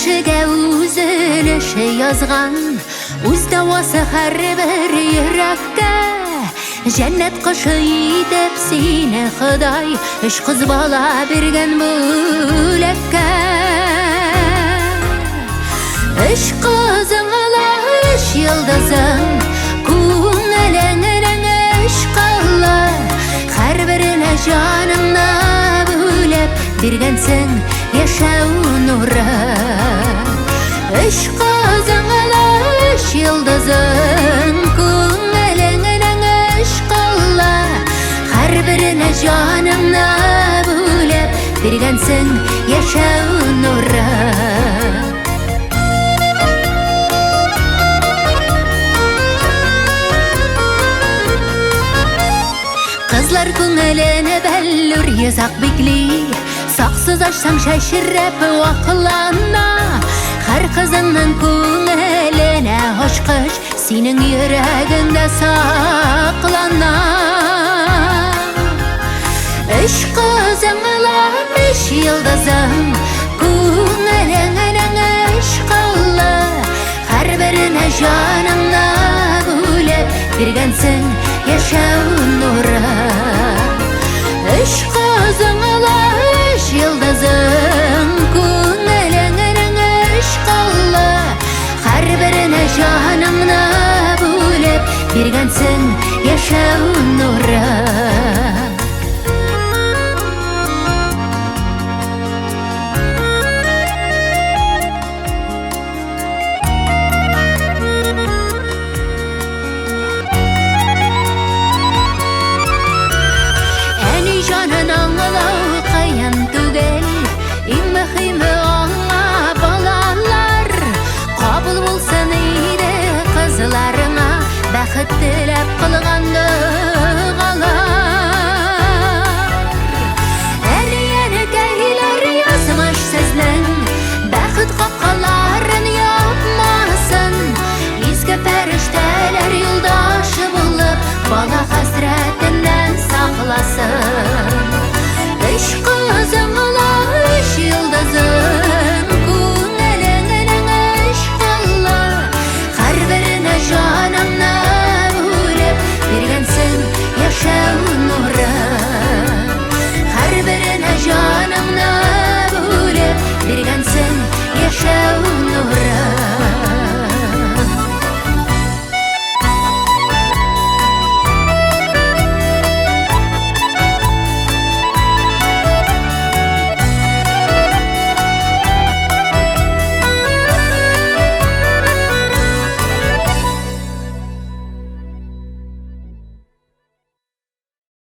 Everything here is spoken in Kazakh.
кішіге үзіліші язған, өз дауасы әрбір ерекке. Жәннет құшы етіп сені Құдай, үш қыз бала берген бөлекке. Үш қызың ала, үш йылдызың, көңіліңнің үш қылы, әрбіріне жаныңна бөлеп бергенсің яшау нұры. Үш қызың ала, үш йылдызың, көңіліңнің үш қылы, әрбіріне жаныңна бөлеп бергенсің яшау нұры. Қызлар көңіліні бәллүр езақ бекли, сақсыз ашсаң шәшіріп уақылана. Қар қызыңның көңіліне ұшқыш, сенің ерегіңді сақлана. Үш қызың ала, үш йылдызың, көңіліңнің үш қылы, әрбіріне жаныңна бөлеп бергенсің яшау нұры. Үш қызың ала, үш йылдызың, көңіліңнің үш қылы, әрбіріне жаныңна бөлеп бергенсің яшау нұры. Жанын аңылау қайын түгел, ең мұхимі аңа балалар. Қабыл болсын ейді қызларыңа, бәқіт тілеп қылғанды қалар. Әлі кәйлер язмыш сіздің, бәқіт қапқаларын япмасын. Ескі пәріштәлер юлдашы болып, бала хасретінен сақласын. Үш қызың ала,